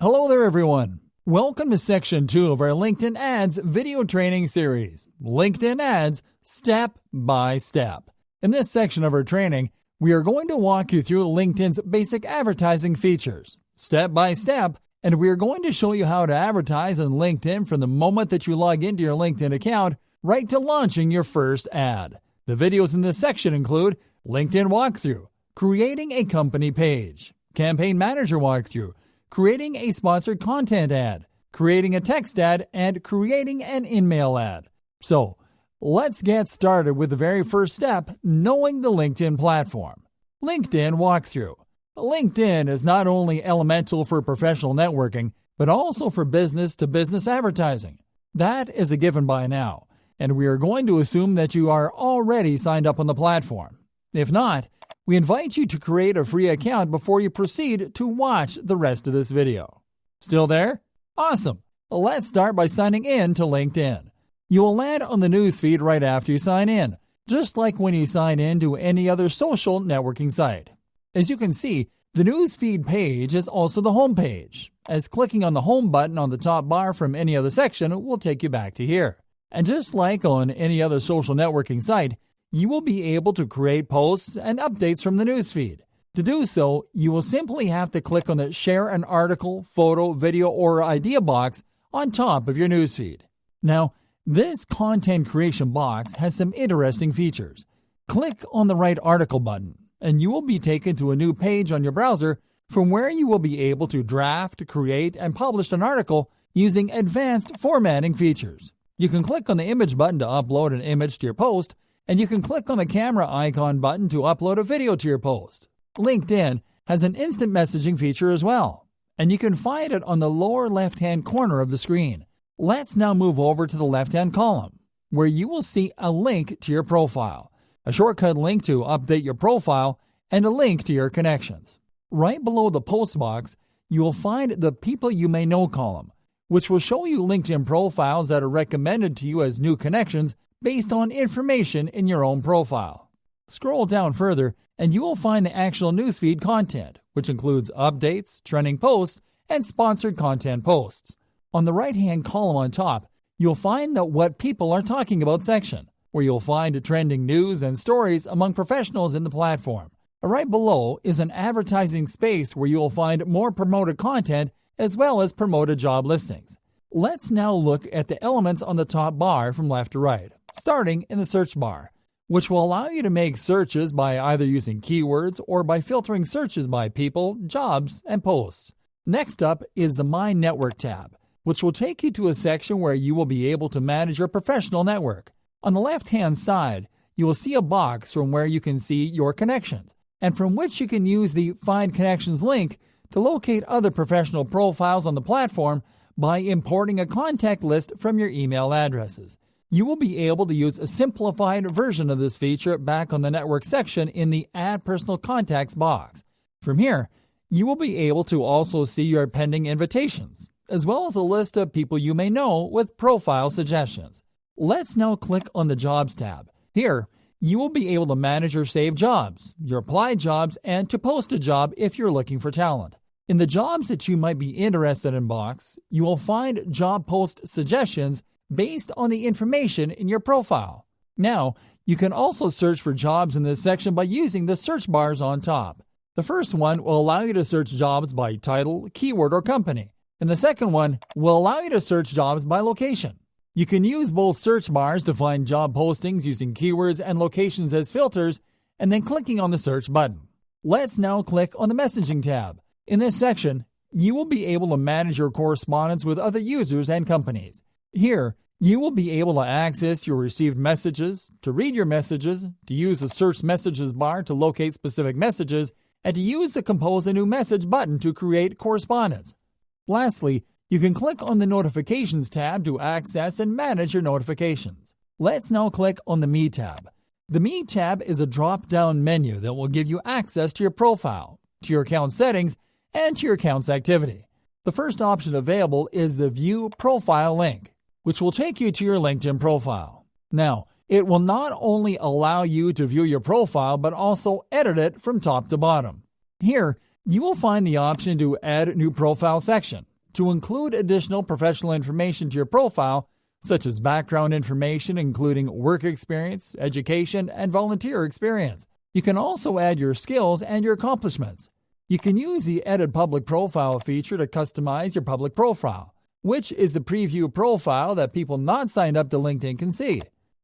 Hello there, everyone. Welcome to Section 2 of our LinkedIn Ads video training series, LinkedIn Ads Step by Step. In this section of our training, we are going to walk you through LinkedIn's basic advertising features, step by step, and we are going to show you how to advertise on LinkedIn from the moment that you log into your LinkedIn account right to launching your first ad. The videos in this section include LinkedIn walkthrough, creating a company page, campaign manager walkthrough, creating a sponsored content ad, creating a text ad, and creating an in-mail ad. So, let's get started with the very first step, knowing the LinkedIn platform. LinkedIn walkthrough. LinkedIn is not only elemental for professional networking, but also for business-to-business advertising. That is a given by now, and we are going to assume that you are already signed up on the platform. If not, we invite you to create a free account before you proceed to watch the rest of this video. Still there? Awesome! Let's start by signing in to LinkedIn. You will land on the newsfeed right after you sign in, just like when you sign in to any other social networking site. As you can see, the newsfeed page is also the home page, as clicking on the home button on the top bar from any other section will take you back to here. And just like on any other social networking site, you will be able to create posts and updates from the newsfeed. To do so, you will simply have to click on the Share an Article, Photo, Video, or Idea box on top of your newsfeed. Now, this content creation box has some interesting features. Click on the right article button, and you will be taken to a new page on your browser from where you will be able to draft, create, and publish an article using advanced formatting features. You can click on the image button to upload an image to your post, and you can click on the camera icon button to upload a video to your post. LinkedIn has an instant messaging feature as well, and you can find it on the lower left-hand corner of the screen. Let's now move over to the left-hand column, where you will see a link to your profile, a shortcut link to update your profile, and a link to your connections. Right below the post box, you will find the People You May Know column, which will show you LinkedIn profiles that are recommended to you as new connections based on information in your own profile. Scroll down further, and you will find the actual newsfeed content, which includes updates, trending posts, and sponsored content posts. On the right-hand column on top, you'll find the What People Are Talking About section, where you'll find trending news and stories among professionals in the platform. Right below is an advertising space where you will find more promoted content as well as promoted job listings. Let's now look at the elements on the top bar from left to right, starting in the search bar, which will allow you to make searches by either using keywords or by filtering searches by people, jobs, and posts. Next up is the My Network tab, which will take you to a section where you will be able to manage your professional network. On the left-hand side, you will see a box from where you can see your connections, and from which you can use the Find Connections link to locate other professional profiles on the platform by importing a contact list from your email addresses. You will be able to use a simplified version of this feature back on the network section in the Add Personal Contacts box. From here, you will be able to also see your pending invitations, as well as a list of people you may know with profile suggestions. Let's now click on the Jobs tab. Here, you will be able to manage your saved jobs, your applied jobs, and to post a job if you're looking for talent. In the jobs that you might be interested in box, you will find job post suggestions based on the information in your profile. Now, you can also search for jobs in this section by using the search bars on top. The first one will allow you to search jobs by title, keyword, or company, and the second one will allow you to search jobs by location. You can use both search bars to find job postings using keywords and locations as filters, and then clicking on the search button. Let's now click on the Messaging tab. In this section, you will be able to manage your correspondence with other users and companies. Here, you will be able to access your received messages, to read your messages, to use the Search Messages bar to locate specific messages, and to use the Compose a New Message button to create correspondence. Lastly, you can click on the Notifications tab to access and manage your notifications. Let's now click on the Me tab. The Me tab is a drop-down menu that will give you access to your profile, to your account settings, and to your account's activity. The first option available is the View Profile link, which will take you to your LinkedIn profile. Now, it will not only allow you to view your profile, but also edit it from top to bottom. Here, you will find the option to add new profile section, to include additional professional information to your profile, such as background information including work experience, education, and volunteer experience. You can also add your skills and your accomplishments. You can use the Edit Public Profile feature to customize your public profile, which is the preview profile that people not signed up to LinkedIn can see.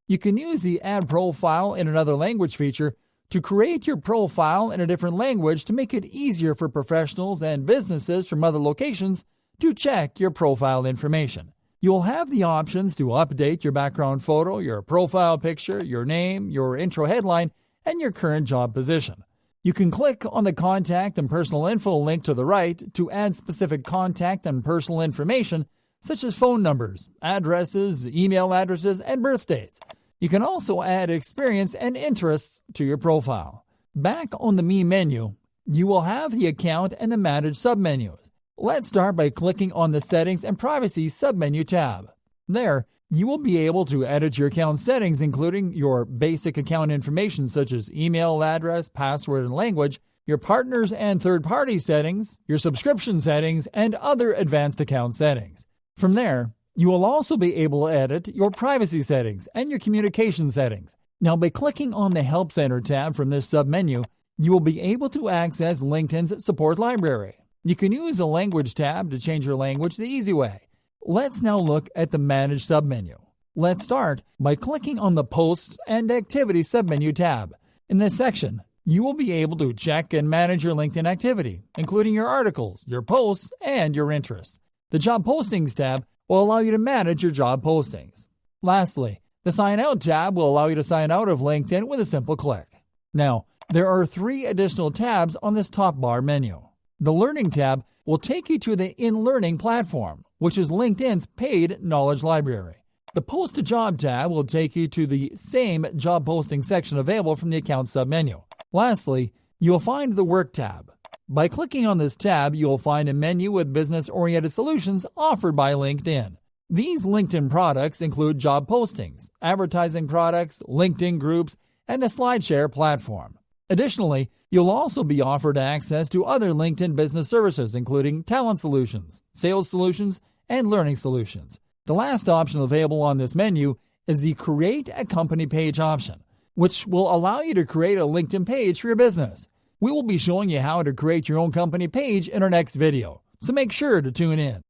You can use the Add Profile in Another Language feature to create your profile in a different language to make it easier for professionals and businesses from other locations to check your profile information. You'll have the options to update your background photo, your profile picture, your name, your intro headline, and your current job position. You can click on the Contact and Personal Info link to the right to add specific contact and personal information such as phone numbers, addresses, email addresses, and birth dates. You can also add experience and interests to your profile. Back on the Me menu, you will have the Account and the Manage submenus. Let's start by clicking on the Settings and Privacy submenu tab. There, you will be able to edit your account settings, including your basic account information such as email address, password, and language, your partners and third-party settings, your subscription settings, and other advanced account settings. From there, you will also be able to edit your privacy settings and your communication settings. Now, by clicking on the Help Center tab from this submenu, you will be able to access LinkedIn's support library. You can use the Language tab to change your language the easy way. Let's now look at the Manage submenu. Let's start by clicking on the Posts and Activities submenu tab. In this section, you will be able to check and manage your LinkedIn activity, including your articles, your posts, and your interests. The Job Postings tab will allow you to manage your job postings. Lastly, the Sign Out tab will allow you to sign out of LinkedIn with a simple click. Now, there are 3 additional tabs on this top bar menu. The Learning tab will take you to the In Learning platform, which is LinkedIn's paid knowledge library. The Post a Job tab will take you to the same job posting section available from the Account submenu. Lastly, you will find the Work tab. By clicking on this tab, you will find a menu with business-oriented solutions offered by LinkedIn. These LinkedIn products include job postings, advertising products, LinkedIn groups, and the SlideShare platform. Additionally, you'll also be offered access to other LinkedIn business services, including talent solutions, sales solutions, and learning solutions. The last option available on this menu is the Create a Company Page option, which will allow you to create a LinkedIn page for your business. We will be showing you how to create your own company page in our next video, so make sure to tune in.